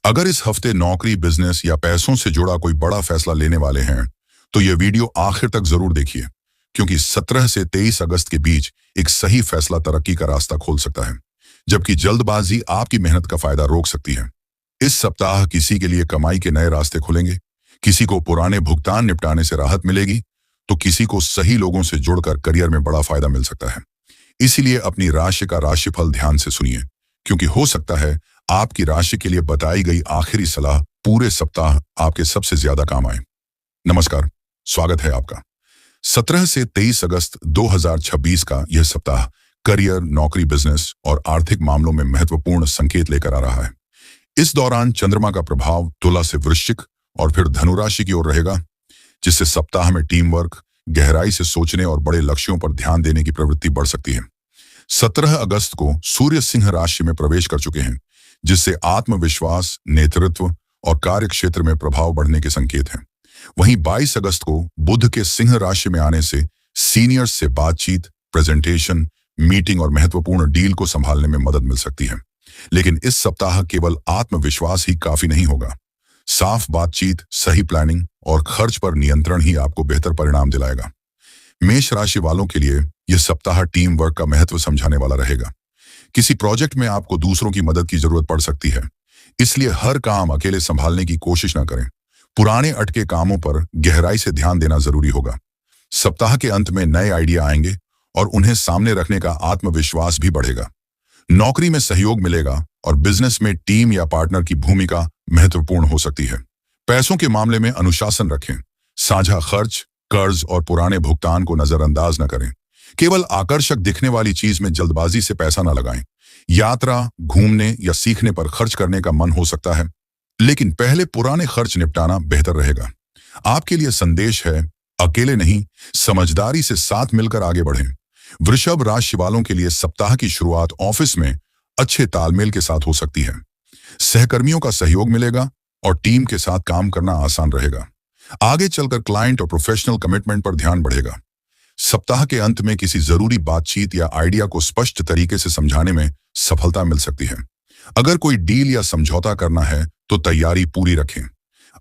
अगर इस हफ्ते नौकरी, बिजनेस या पैसों से जुड़ा कोई बड़ा फैसला लेने वाले हैं, तो यह वीडियो आखिर तक जरूर देखिए, क्योंकि 17 से 23 अगस्त के बीच एक सही फैसला तरक्की का रास्ता खोल सकता है, जबकि जल्दबाजी आपकी मेहनत का फायदा रोक सकती है। इस सप्ताह किसी के लिए कमाई के नए रास्ते खुलेंगे, किसी को पुराने भुगतान निपटाने से राहत मिलेगी, तो किसी को सही लोगों से जुड़कर करियर में बड़ा फायदा मिल सकता है। इसीलिए अपनी राशि का राशिफल ध्यान से सुनिए, क्योंकि हो सकता है आपकी राशि के लिए बताई गई आखिरी सलाह पूरे सप्ताह आपके सबसे ज्यादा काम आए। नमस्कार, स्वागत है आपका। 17 से 23 अगस्त 2026 का यह सप्ताह करियर, नौकरी, बिजनेस और आर्थिक मामलों में महत्वपूर्ण संकेत लेकर आ रहा है। इस दौरान चंद्रमा का प्रभाव तुला से वृश्चिक और फिर धनु राशि की ओर रहेगा, जिससे सप्ताह में टीम वर्क, गहराई से सोचने और बड़े लक्ष्यों पर ध्यान देने की प्रवृत्ति बढ़ सकती है। 17 अगस्त को सूर्य सिंह राशि में प्रवेश कर चुके हैं, जिससे आत्मविश्वास, नेतृत्व और कार्य क्षेत्र में प्रभाव बढ़ने के संकेत हैं। वहीं 22 अगस्त को बुध के सिंह राशि में आने से सीनियर्स से बातचीत, प्रेजेंटेशन, मीटिंग और महत्वपूर्ण डील को संभालने में मदद मिल सकती है। लेकिन इस सप्ताह केवल आत्मविश्वास ही काफी नहीं होगा। साफ बातचीत, सही प्लानिंग और खर्च पर नियंत्रण ही आपको बेहतर परिणाम दिलाएगा। मेष राशि वालों के लिए यह सप्ताह टीम वर्क का महत्व समझाने वाला रहेगा। किसी प्रोजेक्ट में आपको दूसरों की मदद की जरूरत पड़ सकती है, इसलिए हर काम अकेले संभालने की कोशिश न करें। पुराने अटके कामों पर गहराई से ध्यान देना जरूरी होगा। सप्ताह के अंत में नए आइडिया आएंगे और उन्हें सामने रखने का आत्मविश्वास भी बढ़ेगा। नौकरी में सहयोग मिलेगा और बिजनेस में टीम या पार्टनर की भूमिका महत्वपूर्ण हो सकती है। पैसों के मामले में अनुशासन रखें। साझा खर्च, कर्ज और पुराने भुगतान को नजरअंदाज न करें। केवल आकर्षक दिखने वाली चीज में जल्दबाजी से पैसा न लगाएं। यात्रा, घूमने या सीखने पर खर्च करने का मन हो सकता है, लेकिन पहले पुराने खर्च निपटाना बेहतर रहेगा। आपके लिए संदेश है, अकेले नहीं, समझदारी से साथ मिलकर आगे बढ़ें। वृषभ राशि वालों के लिए सप्ताह की शुरुआत ऑफिस में अच्छे तालमेल के साथ हो सकती है। सहकर्मियों का सहयोग मिलेगा और टीम के साथ काम करना आसान रहेगा। आगे चलकर क्लाइंट और प्रोफेशनल कमिटमेंट पर ध्यान बढ़ेगा। सप्ताह के अंत में किसी जरूरी बातचीत या आइडिया को स्पष्ट तरीके से समझाने में सफलता मिल सकती है। अगर कोई डील या समझौता करना है तो तैयारी पूरी रखें।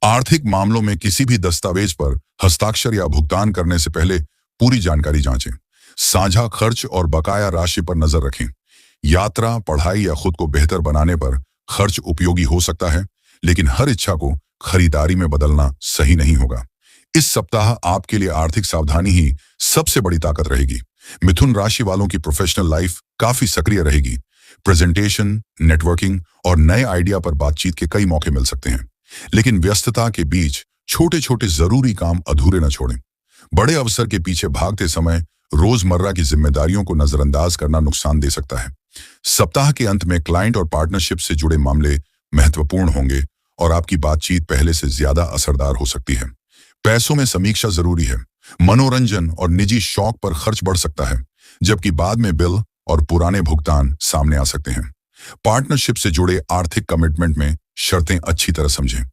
आर्थिक मामलों में किसी भी दस्तावेज पर हस्ताक्षर या भुगतान करने से पहले पूरी जानकारी जांचें। साझा खर्च और बकाया राशि पर नजर रखें। यात्रा, पढ़ाई या खुद को बेहतर बनाने पर खर्च उपयोगी हो सकता है, लेकिन हर इच्छा को खरीदारी में बदलना सही नहीं होगा। इस सप्ताह आपके लिए आर्थिक सावधानी ही सबसे बड़ी ताकत रहेगी। मिथुन राशि वालों की प्रोफेशनल लाइफ काफी सक्रिय रहेगी। प्रेजेंटेशन, नेटवर्किंग और नए आइडिया पर बातचीत के कई मौके मिल सकते हैं, लेकिन व्यस्तता के बीच छोटे छोटे जरूरी काम अधूरे न छोड़ें। बड़े अवसर के पीछे भागते समय रोजमर्रा की जिम्मेदारियों को नजरअंदाज करना नुकसान दे सकता है। सप्ताह के अंत में क्लाइंट और पार्टनरशिप से जुड़े मामले महत्वपूर्ण होंगे और आपकी बातचीत पहले से ज्यादा असरदार हो सकती है। पैसों में समीक्षा जरूरी है। मनोरंजन और निजी शौक पर खर्च बढ़ सकता है, जबकि बाद में बिल और पुराने भुगतान सामने आ सकते हैं। पार्टनरशिप से जुड़े आर्थिक कमिटमेंट में शर्तें अच्छी तरह समझें।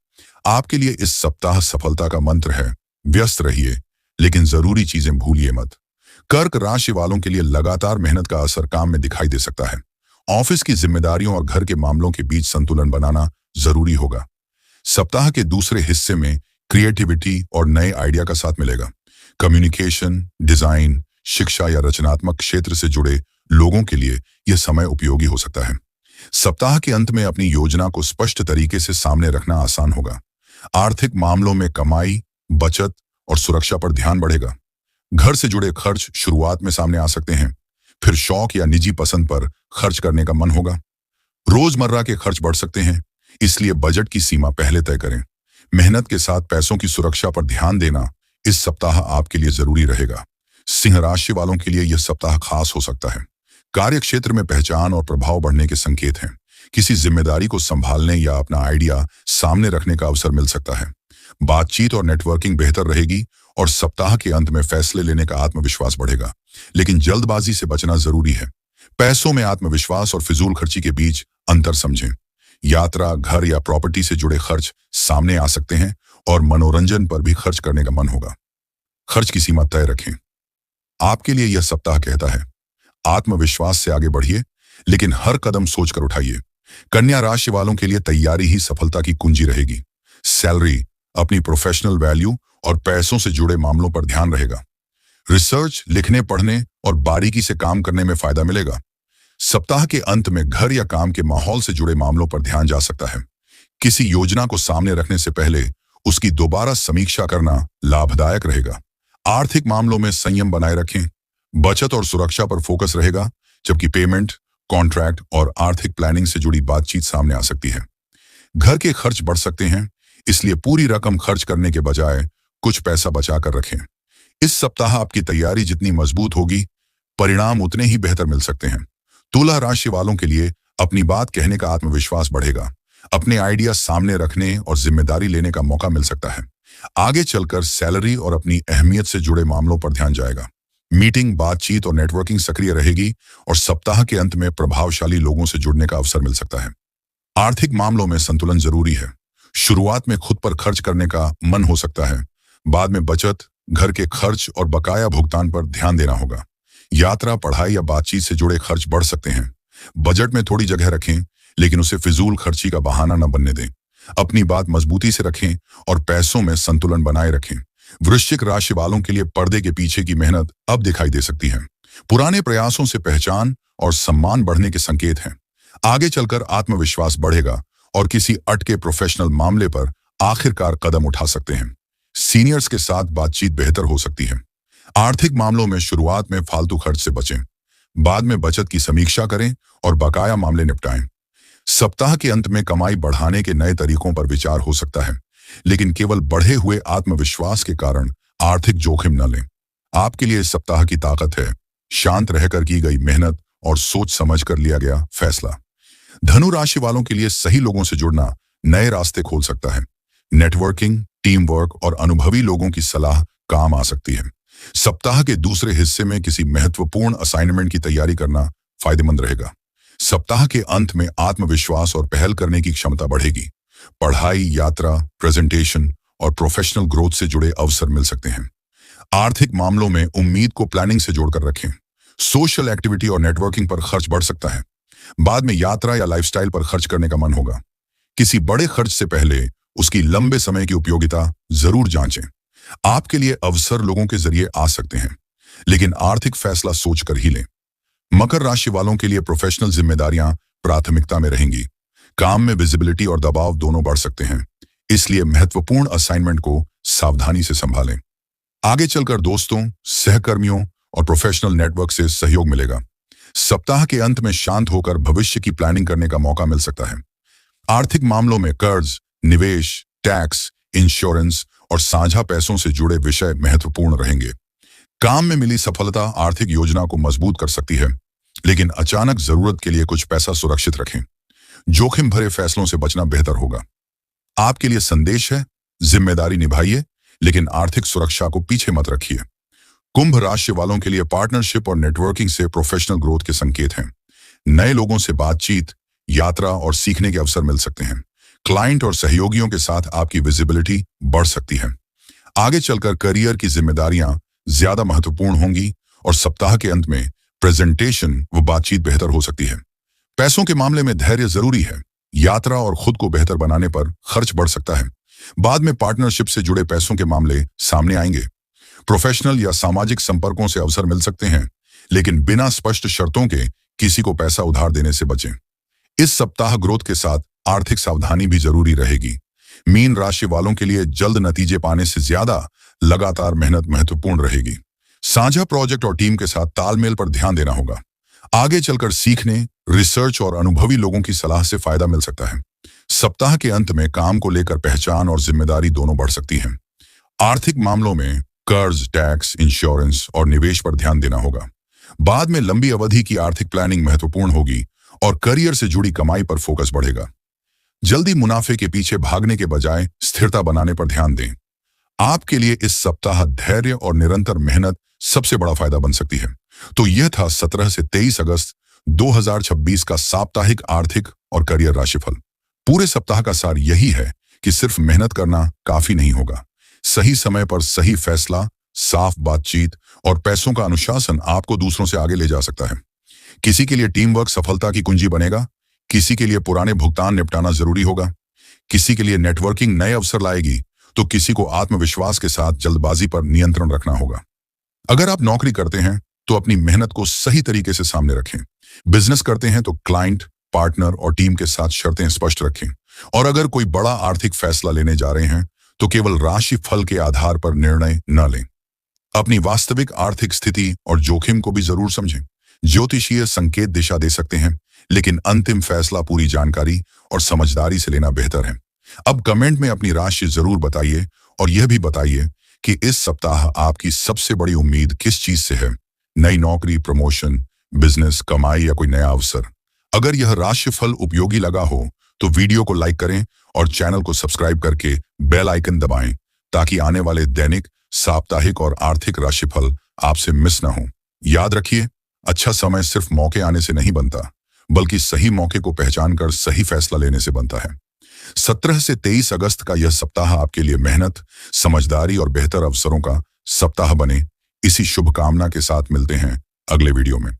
आपके लिए इस सप्ताह सफलता का मंत्र है, व्यस्त रहिए लेकिन जरूरी चीजें भूलिए मत। कर्क राशि वालों के लिए लगातार मेहनत का असर काम में दिखाई दे सकता है। ऑफिस की जिम्मेदारियों और घर के मामलों के बीच संतुलन बनाना जरूरी होगा। सप्ताह के दूसरे हिस्से में क्रिएटिविटी और नए आइडिया का साथ मिलेगा। कम्युनिकेशन, डिजाइन, शिक्षा या रचनात्मक क्षेत्र से जुड़े लोगों के लिए यह समय उपयोगी हो सकता है। सप्ताह के अंत में अपनी योजना को स्पष्ट तरीके से सामने रखना आसान होगा। आर्थिक मामलों में कमाई, बचत और सुरक्षा पर ध्यान बढ़ेगा। घर से जुड़े खर्च शुरुआत में सामने आ सकते हैं, फिर शौक या निजी पसंद पर खर्च करने का मन होगा। रोजमर्रा के खर्च बढ़ सकते हैं, इसलिए बजट की सीमा पहले तय करें। मेहनत के साथ पैसों की सुरक्षा पर ध्यान देना इस सप्ताह आपके लिए जरूरी रहेगा। सिंह राशि वालों के लिए यह सप्ताह खास हो सकता है। कार्य क्षेत्र में पहचान और प्रभाव बढ़ने के संकेत हैं। किसी जिम्मेदारी को संभालने या अपना आइडिया सामने रखने का अवसर मिल सकता है। बातचीत और नेटवर्किंग बेहतर रहेगी और सप्ताह के अंत में फैसले लेने का आत्मविश्वास बढ़ेगा, लेकिन जल्दबाजी से बचना जरूरी है। पैसों में आत्मविश्वास और फिजूल खर्ची के बीच अंतर समझें। यात्रा, घर या प्रॉपर्टी से जुड़े खर्च सामने आ सकते हैं और मनोरंजन पर भी खर्च करने का मन होगा। खर्च की सीमा तय रखें। आपके लिए यह सप्ताह कहता है, आत्मविश्वास से आगे बढ़िए, लेकिन हर कदम सोचकर उठाइए। कन्या राशि वालों के लिए तैयारी ही सफलता की कुंजी रहेगी। सैलरी, अपनी प्रोफेशनल वैल्यू और पैसों से जुड़े मामलों पर ध्यान रहेगा। रिसर्च, लिखने पढ़ने और बारीकी से काम करने में फायदा मिलेगा। सप्ताह के अंत में घर या काम के माहौल से जुड़े मामलों पर ध्यान जा सकता है। किसी योजना को सामने रखने से पहले उसकी दोबारा समीक्षा करना लाभदायक रहेगा। आर्थिक मामलों में संयम बनाए रखें। बचत और सुरक्षा पर फोकस रहेगा, जबकि पेमेंट, कॉन्ट्रैक्ट और आर्थिक प्लानिंग से जुड़ी बातचीत सामने आ सकती है। घर के खर्च बढ़ सकते हैं, इसलिए पूरी रकम खर्च करने के बजाय कुछ पैसा बचा कर रखें। इस सप्ताह आपकी तैयारी जितनी मजबूत होगी, परिणाम उतने ही बेहतर मिल सकते हैं। तुला राशि वालों के लिए अपनी बात कहने का आत्मविश्वास बढ़ेगा। अपने आइडिया सामने रखने और जिम्मेदारी लेने का मौका मिल सकता है। आगे चलकर सैलरी और अपनी अहमियत से जुड़े मामलों पर ध्यान जाएगा। मीटिंग, बातचीत और नेटवर्किंग सक्रिय रहेगी और सप्ताह के अंत में प्रभावशाली लोगों से जुड़ने का अवसर मिल सकता है। आर्थिक मामलों में संतुलन जरूरी है। शुरुआत में खुद पर खर्च करने का मन हो सकता है, बाद में बचत, घर के खर्च और बकाया भुगतान पर ध्यान देना होगा। यात्रा, पढ़ाई या बातचीत से जुड़े खर्च बढ़ सकते हैं। बजट में थोड़ी जगह रखें, लेकिन उसे फिजूल खर्ची का बहाना न बनने दें। अपनी बात मजबूती से रखें और पैसों में संतुलन बनाए रखें। वृश्चिक राशि वालों के लिए पर्दे के पीछे की मेहनत अब दिखाई दे सकती है। पुराने प्रयासों से पहचान और सम्मान बढ़ने के संकेत हैं। आगे चलकर आत्मविश्वास बढ़ेगा और किसी अटके प्रोफेशनल मामले पर आखिरकार कदम उठा सकते हैं। सीनियर्स के साथ बातचीत बेहतर हो सकती है। आर्थिक मामलों में शुरुआत में फालतू खर्च से बचें, बाद में बचत की समीक्षा करें और बकाया मामले निपटाएं। सप्ताह के अंत में कमाई बढ़ाने के नए तरीकों पर विचार हो सकता है, लेकिन केवल बढ़े हुए आत्मविश्वास के कारण आर्थिक जोखिम न लें। आपके लिए इस सप्ताह की ताकत है शांत रहकर की गई मेहनत और सोच समझ कर लिया गया फैसला। धनु राशि वालों के लिए सही लोगों से जुड़ना नए रास्ते खोल सकता है। नेटवर्किंग, टीम वर्क और अनुभवी लोगों की सलाह काम आ सकती है। सप्ताह के दूसरे हिस्से में किसी महत्वपूर्ण असाइनमेंट की तैयारी करना फायदेमंद रहेगा। सप्ताह के अंत में आत्मविश्वास और पहल करने की क्षमता बढ़ेगी। पढ़ाई, यात्रा, प्रेजेंटेशन और प्रोफेशनल ग्रोथ से जुड़े अवसर मिल सकते हैं। आर्थिक मामलों में उम्मीद को प्लानिंग से जोड़कर रखें। सोशल एक्टिविटी और नेटवर्किंग पर खर्च बढ़ सकता है। बाद में यात्रा या लाइफस्टाइल पर खर्च करने का मन होगा। किसी बड़े खर्च से पहले उसकी लंबे समय की उपयोगिता जरूर जांचें। आपके लिए अवसर लोगों के जरिए आ सकते हैं, लेकिन आर्थिक फैसला सोचकर ही लें। मकर राशि वालों के लिए प्रोफेशनल जिम्मेदारियां प्राथमिकता में रहेंगी। काम में विजिबिलिटी और दबाव दोनों बढ़ सकते हैं, इसलिए महत्वपूर्ण असाइनमेंट को सावधानी से संभालें। आगे चलकर दोस्तों, सहकर्मियों और प्रोफेशनल नेटवर्क से सहयोग मिलेगा। सप्ताह के अंत में शांत होकर भविष्य की प्लानिंग करने का मौका मिल सकता है। आर्थिक मामलों में कर्ज, निवेश, टैक्स, इंश्योरेंस और साझा पैसों से जुड़े विषय महत्वपूर्ण रहेंगे। काम में मिली सफलता आर्थिक योजना को मजबूत कर सकती है, लेकिन अचानक जरूरत के लिए कुछ पैसा सुरक्षित रखें। जोखिम भरे फैसलों से बचना बेहतर होगा। आपके लिए संदेश है, जिम्मेदारी निभाइए, लेकिन आर्थिक सुरक्षा को पीछे मत रखिए। कुंभ राशि वालों के लिए पार्टनरशिप और नेटवर्किंग से प्रोफेशनल ग्रोथ के संकेत हैं। नए लोगों से बातचीत, यात्रा और सीखने के अवसर मिल सकते हैं। क्लाइंट और सहयोगियों के साथ आपकी विजिबिलिटी बढ़ सकती है। आगे चलकर करियर की जिम्मेदारियां ज्यादा महत्वपूर्ण होंगी और सप्ताह के अंत में प्रेजेंटेशन व बातचीत बेहतर हो सकती है। पैसों के मामले में धैर्य जरूरी है। यात्रा और खुद को बेहतर बनाने पर खर्च बढ़ सकता है। बाद में पार्टनरशिप से जुड़े पैसों के मामले सामने आएंगे। प्रोफेशनल या सामाजिक संपर्कों से अवसर मिल सकते हैं, लेकिन बिना स्पष्ट शर्तों के किसी को पैसा उधार देने से बचें। इस सप्ताह ग्रोथ के साथ आर्थिक सावधानी भी जरूरी रहेगी। मीन राशि वालों के लिए जल्द नतीजे पाने से ज्यादा लगातार मेहनत महत्वपूर्ण रहेगी। साझा प्रोजेक्ट और टीम के साथ तालमेल पर ध्यान देना होगा। आगे चलकर सीखने, रिसर्च और अनुभवी लोगों की सलाह से फायदा मिल सकता है। सप्ताह के अंत में काम को लेकर पहचान और जिम्मेदारी दोनों बढ़ सकती है। आर्थिक मामलों में कर्ज, टैक्स, इंश्योरेंस और निवेश पर ध्यान देना होगा। बाद में लंबी अवधि की आर्थिक प्लानिंग महत्वपूर्ण होगी और करियर से जुड़ी कमाई पर फोकस बढ़ेगा। जल्दी मुनाफे के पीछे भागने के बजाय स्थिरता बनाने पर ध्यान दें। आपके लिए इस सप्ताह धैर्य और निरंतर मेहनत सबसे बड़ा फायदा बन सकती है। तो यह था 17 से 23 अगस्त 2026 का साप्ताहिक आर्थिक और करियर राशिफल। पूरे सप्ताह का सार यही है कि सिर्फ मेहनत करना काफी नहीं होगा। सही समय पर सही फैसला, साफ बातचीत और पैसों का अनुशासन आपको दूसरों से आगे ले जा सकता है। किसी के लिए टीम वर्क सफलता की कुंजी बनेगा, किसी के लिए पुराने भुगतान निपटाना जरूरी होगा, किसी के लिए नेटवर्किंग नए अवसर लाएगी, तो किसी को आत्मविश्वास के साथ जल्दबाजी पर नियंत्रण रखना होगा। अगर आप नौकरी करते हैं तो अपनी मेहनत को सही तरीके से सामने रखें। बिजनेस करते हैं तो क्लाइंट, पार्टनर और टीम के साथ शर्तें स्पष्ट रखें। और अगर कोई बड़ा आर्थिक फैसला लेने जा रहे हैं तो केवल राशि फल के आधार पर निर्णय न लें। अपनी वास्तविक आर्थिक स्थिति और जोखिम को भी जरूर समझें। ज्योतिषीय संकेत दिशा दे सकते हैं, लेकिन अंतिम फैसला पूरी जानकारी और समझदारी से लेना बेहतर है। अब कमेंट में अपनी राशि जरूर बताइए और यह भी बताइए कि इस सप्ताह आपकी सबसे बड़ी उम्मीद किस चीज से है। नई नौकरी, प्रमोशन, बिजनेस, कमाई या कोई नया अवसर। अगर यह राशिफल उपयोगी लगा हो तो वीडियो को लाइक करें और चैनल को सब्सक्राइब करके बेल आइकन दबाएं, ताकि आने वाले दैनिक, साप्ताहिक और आर्थिक राशिफल आपसे मिस न हो। याद रखिए, अच्छा समय सिर्फ मौके आने से नहीं बनता, बल्कि सही मौके को पहचान कर सही फैसला लेने से बनता है। 17 से 23 अगस्त का यह सप्ताह आपके लिए मेहनत, समझदारी और बेहतर अवसरों का सप्ताह बने। इसी शुभकामना के साथ मिलते हैं अगले वीडियो में।